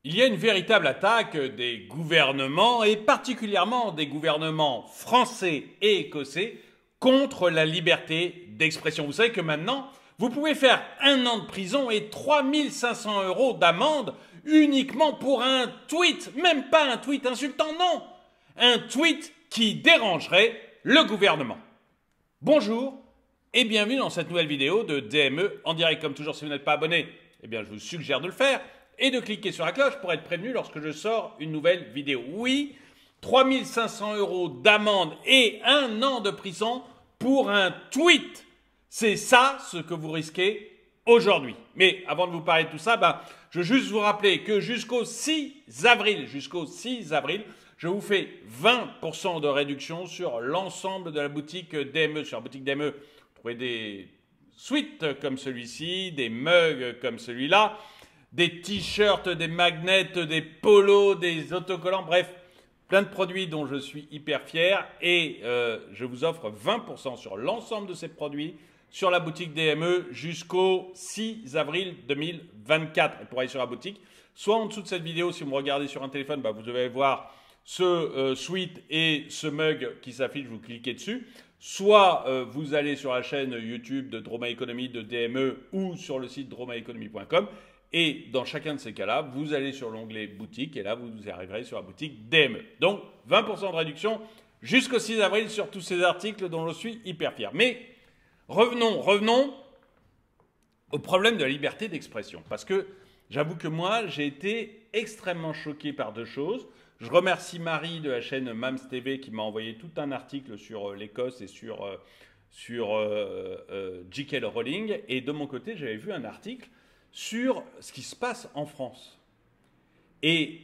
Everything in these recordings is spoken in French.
Il y a une véritable attaque des gouvernements, et particulièrement des gouvernements français et écossais, contre la liberté d'expression. Vous savez que maintenant, vous pouvez faire 1 an de prison et 3500 € d'amende uniquement pour un tweet, même pas un tweet insultant, non, un tweet qui dérangerait le gouvernement. Bonjour et bienvenue dans cette nouvelle vidéo de DME en direct. Comme toujours, si vous n'êtes pas abonné, eh bien je vous suggère de le faire et de cliquer sur la cloche pour être prévenu lorsque je sors une nouvelle vidéo. Oui, 3500 € d'amende et 1 an de prison pour un tweet. C'est ça ce que vous risquez aujourd'hui. Mais avant de vous parler de tout ça, je veux juste vous rappeler que jusqu'au 6 avril, je vous fais 20% de réduction sur l'ensemble de la boutique DME. Sur la boutique DME, vous trouvez des sweats comme celui-ci, des mugs comme celui-là, des t-shirts, des magnets, des polos, des autocollants, bref, plein de produits dont je suis hyper fier. Et je vous offre 20% sur l'ensemble de ces produits sur la boutique DME jusqu'au 6 avril 2024. Et pour aller sur la boutique, soit en dessous de cette vidéo, si vous me regardez sur un téléphone, vous devez voir ce sweat et ce mug qui s'affichent, vous cliquez dessus. Soit vous allez sur la chaîne YouTube de Droma Economy de DME ou sur le site dromaeconomy.com. Et dans chacun de ces cas-là, vous allez sur l'onglet boutique et là, vous arriverez sur la boutique DME. Donc, 20% de réduction jusqu'au 6 avril sur tous ces articles dont je suis hyper fier. Mais revenons au problème de la liberté d'expression. Parce que j'avoue que moi, j'ai été extrêmement choqué par deux choses. Je remercie Marie de la chaîne Mams TV qui m'a envoyé tout un article sur l'Écosse et sur J.K. Rowling. Et de mon côté, j'avais vu un article sur ce qui se passe en France. Et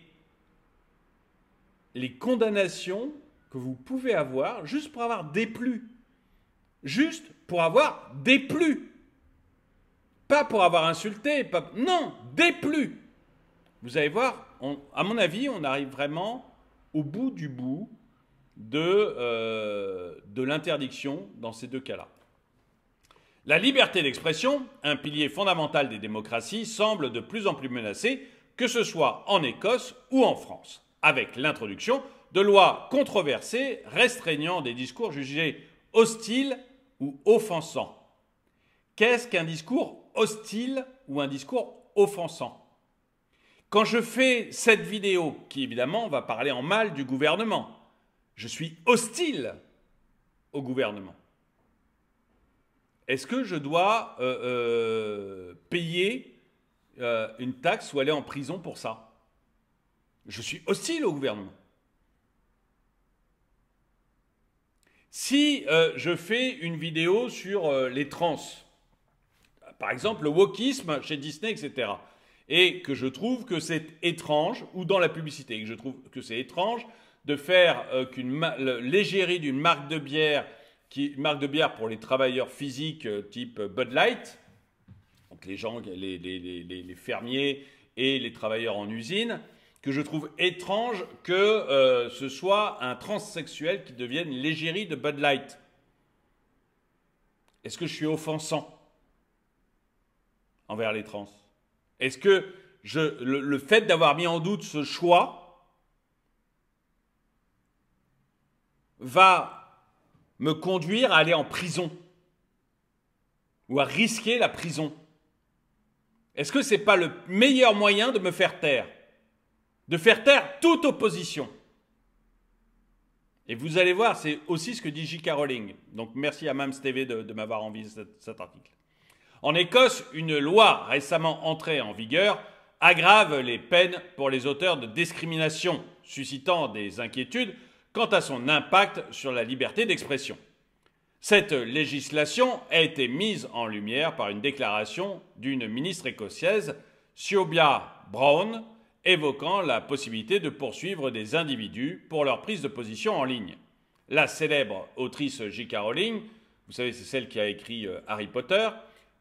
les condamnations que vous pouvez avoir juste pour avoir déplu. Juste pour avoir déplu. Pas pour avoir insulté. Non, déplu. Vous allez voir, à mon avis, on arrive vraiment au bout du bout de l'interdiction dans ces deux cas-là. La liberté d'expression, un pilier fondamental des démocraties, semble de plus en plus menacée, que ce soit en Écosse ou en France, avec l'introduction de lois controversées restreignant des discours jugés hostiles ou offensants. Qu'est-ce qu'un discours hostile ou un discours offensant? Quand je fais cette vidéo, qui évidemment va parler en mal du gouvernement, je suis hostile au gouvernement. Est-ce que je dois payer une taxe ou aller en prison pour ça? Je suis hostile au gouvernement. Si je fais une vidéo sur les trans, par exemple le wokisme chez Disney, etc., et que je trouve que c'est étrange, ou dans la publicité, que je trouve que c'est étrange de faire l'égérie d'une marque de bière, une marque de bière pour les travailleurs physiques type Bud Light, donc les gens, les fermiers et les travailleurs en usine, que je trouve étrange que ce soit un transsexuel qui devienne l'égérie de Bud Light. Est-ce que je suis offensant envers les trans? Est-ce que le fait d'avoir mis en doute ce choix va me conduire à aller en prison ou à risquer la prison? Est-ce que ce n'est pas le meilleur moyen de me faire taire? De faire taire toute opposition? Et vous allez voir, c'est aussi ce que dit J.K. Rowling. Donc merci à Mams TV de m'avoir envoyé cet article. En Écosse, une loi récemment entrée en vigueur aggrave les peines pour les auteurs de discrimination, suscitant des inquiétudes quant à son impact sur la liberté d'expression. Cette législation a été mise en lumière par une déclaration d'une ministre écossaise, Siobhia Brown, évoquant la possibilité de poursuivre des individus pour leur prise de position en ligne. La célèbre autrice J.K. Rowling, vous savez, c'est celle qui a écrit Harry Potter,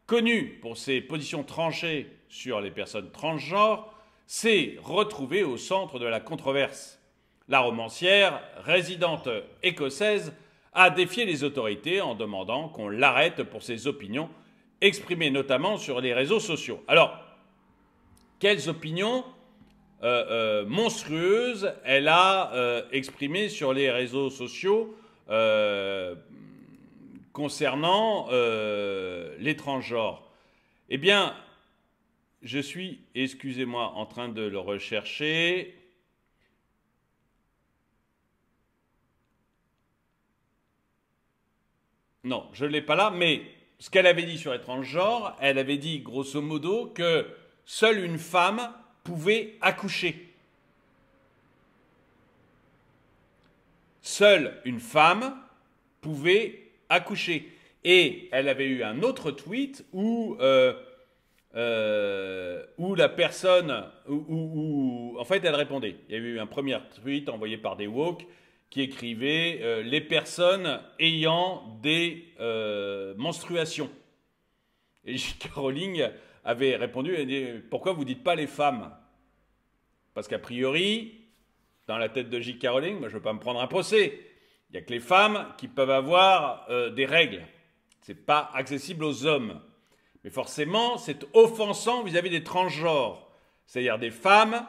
connue pour ses positions tranchées sur les personnes transgenres, s'est retrouvée au centre de la controverse. La romancière, résidente écossaise, a défié les autorités en demandant qu'on l'arrête pour ses opinions, exprimées notamment sur les réseaux sociaux. Alors, quelles opinions monstrueuse elle a exprimée sur les réseaux sociaux concernant les transgenres. Eh bien, je suis, excusez-moi, en train de le rechercher. Non, je ne l'ai pas là, mais ce qu'elle avait dit sur les transgenres, elle avait dit grosso modo que seule une femme pouvait accoucher. Seule une femme pouvait accoucher. Et elle avait eu un autre tweet où la personne, en fait, elle répondait. Il y avait eu un premier tweet envoyé par des woke qui écrivait les personnes ayant des menstruations. Et J.K. Rowling avait répondu, elle dit, pourquoi vous ne dites pas les femmes? Parce qu'a priori, dans la tête de J.K. Rowling, moi je ne veux pas me prendre un procès. Il n'y a que les femmes qui peuvent avoir des règles. Ce n'est pas accessible aux hommes. Mais forcément, c'est offensant vis-à-vis des transgenres. C'est-à-dire des femmes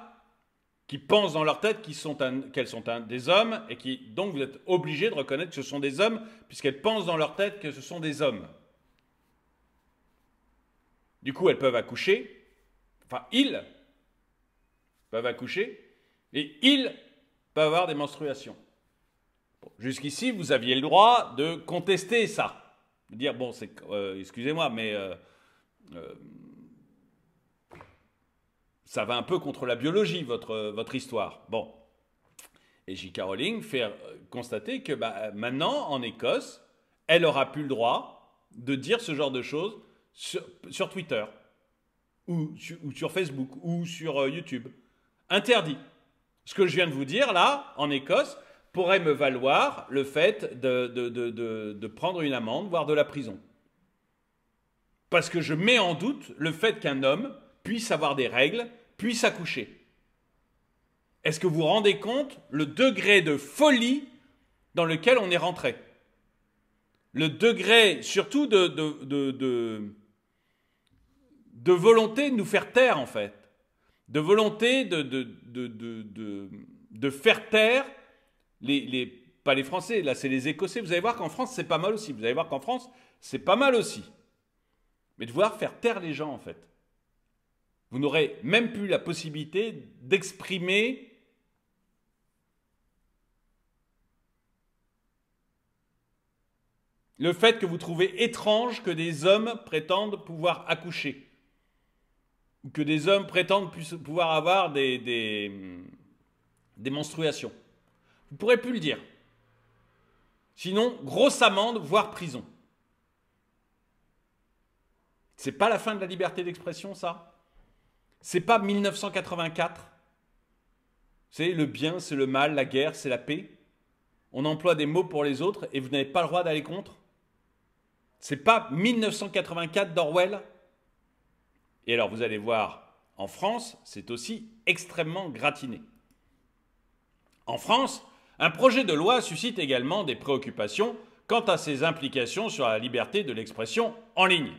qui pensent dans leur tête qu'elles sont des hommes et qui, donc, vous êtes obligés de reconnaître que ce sont des hommes puisqu'elles pensent dans leur tête que ce sont des hommes. Du coup, elles peuvent accoucher. Enfin, ils peuvent accoucher et ils peuvent avoir des menstruations. Bon, jusqu'ici, vous aviez le droit de contester ça. De dire, bon, excusez-moi, mais ça va un peu contre la biologie, votre histoire. Bon. Et J.K. Rowling fait constater que maintenant, en Écosse, elle aura plus le droit de dire ce genre de choses sur Twitter, ou sur Facebook, ou sur YouTube. Interdit. Ce que je viens de vous dire, là, en Écosse, pourrait me valoir le fait de prendre une amende, voire de la prison. Parce que je mets en doute le fait qu'un homme puisse avoir des règles, puisse accoucher. Est-ce que vous vous rendez compte le degré de folie dans lequel on est rentré? Le degré, surtout, de volonté de nous faire taire, en fait. De volonté de faire taire pas les Français, là c'est les Écossais. Vous allez voir qu'en France, c'est pas mal aussi. Mais de vouloir faire taire les gens, en fait. Vous n'aurez même plus la possibilité d'exprimer le fait que vous trouvez étrange que des hommes prétendent pouvoir accoucher. Ou que des hommes prétendent pouvoir avoir des menstruations. Vous ne pourrez plus le dire. Sinon, grosse amende, voire prison. C'est pas la fin de la liberté d'expression, ça? C'est pas 1984? C'est le bien, c'est le mal, la guerre, c'est la paix. On emploie des mots pour les autres et vous n'avez pas le droit d'aller contre? C'est pas 1984 d'Orwell? Et alors, vous allez voir, en France, c'est aussi extrêmement gratiné. En France, un projet de loi suscite également des préoccupations quant à ses implications sur la liberté de l'expression en ligne.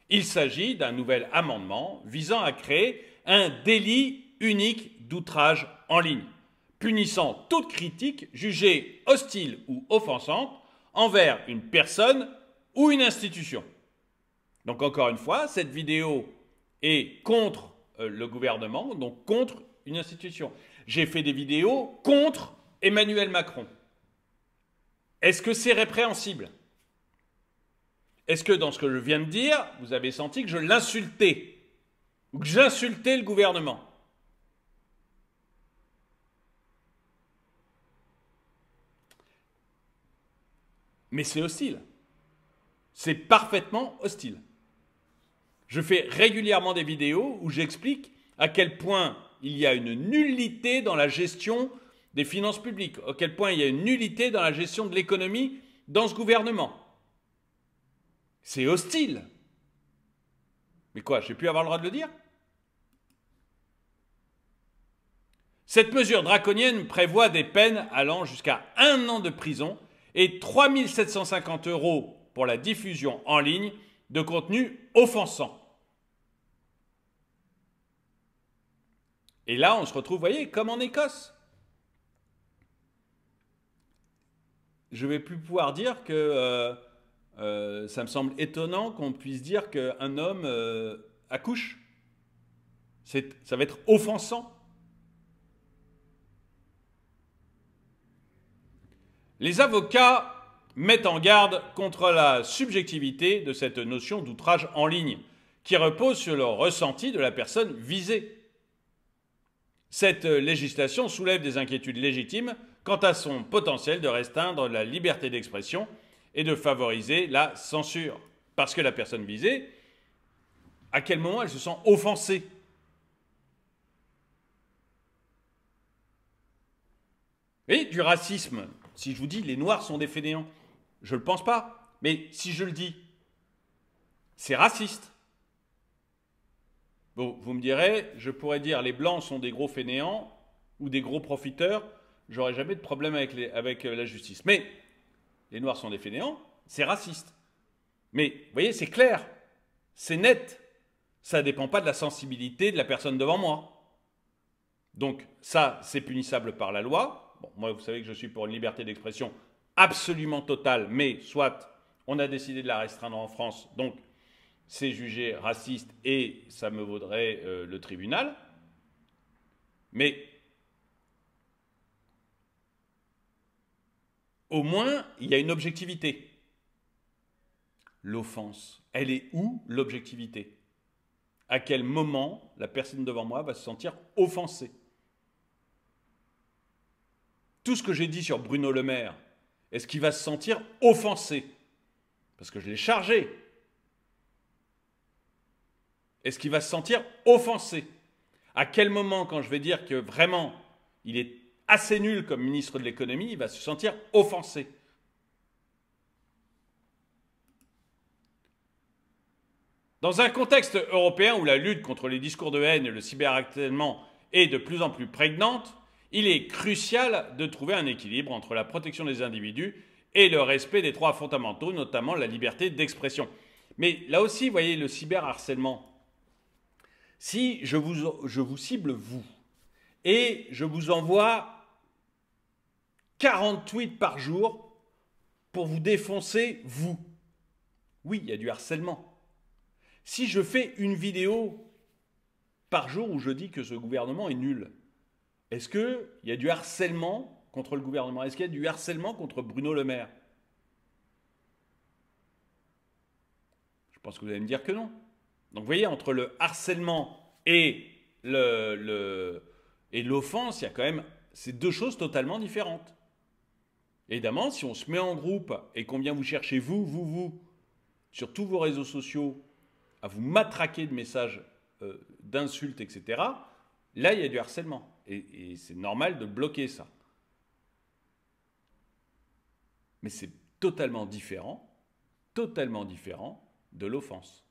Il s'agit d'un nouvel amendement visant à créer un délit unique d'outrage en ligne, punissant toute critique jugée hostile ou offensante envers une personne ou une institution. Donc encore une fois, cette vidéo est contre le gouvernement, donc contre une institution. J'ai fait des vidéos contre Emmanuel Macron. Est-ce que c'est répréhensible? Est-ce que dans ce que je viens de dire, vous avez senti que je l'insultais ou que j'insultais le gouvernement? Mais c'est hostile. C'est parfaitement hostile. Je fais régulièrement des vidéos où j'explique à quel point il y a une nullité dans la gestion des finances publiques, à quel point il y a une nullité dans la gestion de l'économie dans ce gouvernement. C'est hostile. Mais quoi, je n'ai plus avoir le droit de le dire? Cette mesure draconienne prévoit des peines allant jusqu'à 1 an de prison et 3 750 € pour la diffusion en ligne de contenu offensant. Et là, on se retrouve, vous voyez, comme en Écosse. Je ne vais plus pouvoir dire que ça me semble étonnant qu'on puisse dire qu'un homme accouche. Ça va être offensant. Les avocats mettent en garde contre la subjectivité de cette notion d'outrage en ligne, qui repose sur le ressenti de la personne visée. Cette législation soulève des inquiétudes légitimes quant à son potentiel de restreindre la liberté d'expression et de favoriser la censure. Parce que la personne visée, à quel moment elle se sent offensée ? Vous voyez, du racisme. Si je vous dis les Noirs sont des fainéants, je ne le pense pas. Mais si je le dis, c'est raciste. Bon, vous me direz, je pourrais dire les Blancs sont des gros fainéants ou des gros profiteurs, j'aurais jamais de problème avec la justice. Mais les Noirs sont des fainéants, c'est raciste. Mais vous voyez, c'est clair, c'est net. Ça ne dépend pas de la sensibilité de la personne devant moi. Donc ça, c'est punissable par la loi. Bon, moi, vous savez que je suis pour une liberté d'expression absolument totale, mais soit on a décidé de la restreindre en France, donc c'est jugé raciste et ça me vaudrait le tribunal. Mais au moins, il y a une objectivité. L'offense, elle est où l'objectivité ? À quel moment la personne devant moi va se sentir offensée ? Tout ce que j'ai dit sur Bruno Le Maire, est-ce qu'il va se sentir offensé ? Parce que je l'ai chargé. Est-ce qu'il va se sentir offensé ? À quel moment, quand je vais dire que vraiment, il est assez nul comme ministre de l'économie, il va se sentir offensé ? Dans un contexte européen où la lutte contre les discours de haine et le cyberharcèlement est de plus en plus prégnante, il est crucial de trouver un équilibre entre la protection des individus et le respect des droits fondamentaux, notamment la liberté d'expression. Mais là aussi, vous voyez, le cyberharcèlement, si je vous cible vous, et je vous envoie 40 tweets par jour pour vous défoncer vous, oui, il y a du harcèlement. Si je fais une vidéo par jour où je dis que ce gouvernement est nul, est-ce qu'il y a du harcèlement contre le gouvernement ? Est-ce qu'il y a du harcèlement contre Bruno Le Maire ? Je pense que vous allez me dire que non. Donc vous voyez, entre le harcèlement et l'offense, il y a quand même ces deux choses totalement différentes. Évidemment, si on se met en groupe et qu'on vient vous chercher vous, sur tous vos réseaux sociaux, à vous matraquer de messages d'insultes, etc., là, il y a du harcèlement. Et c'est normal de bloquer ça. Mais c'est totalement différent de l'offense.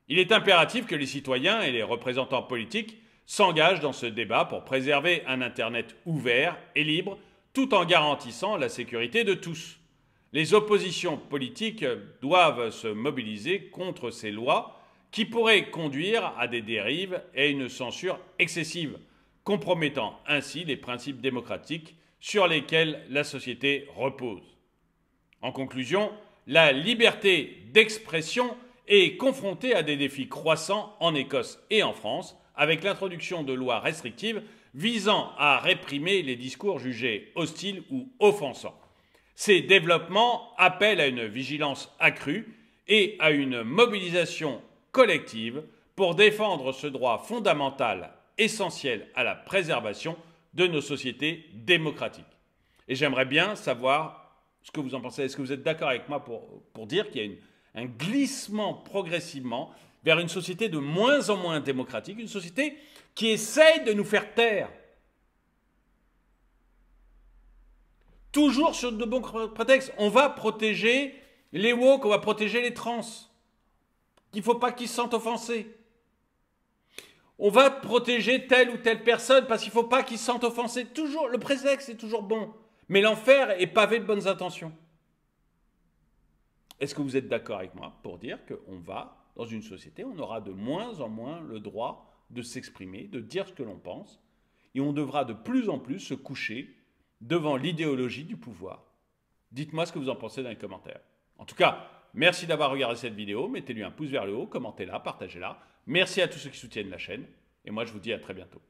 Il est impératif que les citoyens et les représentants politiques s'engagent dans ce débat pour préserver un Internet ouvert et libre, tout en garantissant la sécurité de tous. Les oppositions politiques doivent se mobiliser contre ces lois qui pourraient conduire à des dérives et à une censure excessive, compromettant ainsi les principes démocratiques sur lesquels la société repose. En conclusion, la liberté d'expression est confrontée à des défis croissants en Écosse et en France, avec l'introduction de lois restrictives visant à réprimer les discours jugés hostiles ou offensants. Ces développements appellent à une vigilance accrue et à une mobilisation collective pour défendre ce droit fondamental essentiel à la préservation de nos sociétés démocratiques. Et j'aimerais bien savoir ce que vous en pensez. Est-ce que vous êtes d'accord avec moi pour dire qu'il y a un glissement progressivement vers une société de moins en moins démocratique, une société qui essaye de nous faire taire. Toujours sur de bons prétextes. On va protéger les woke, on va protéger les trans. Il ne faut pas qu'ils se sentent offensés. On va protéger telle ou telle personne parce qu'il ne faut pas qu'ils se sentent offensés. Toujours, le prétexte est toujours bon. Mais l'enfer est pavé de bonnes intentions. Est-ce que vous êtes d'accord avec moi pour dire qu'on va, dans une société, on aura de moins en moins le droit de s'exprimer, de dire ce que l'on pense, et on devra de plus en plus se coucher devant l'idéologie du pouvoir? Dites-moi ce que vous en pensez dans les commentaires. En tout cas, merci d'avoir regardé cette vidéo, mettez-lui un pouce vers le haut, commentez-la, partagez-la. Merci à tous ceux qui soutiennent la chaîne, et moi je vous dis à très bientôt.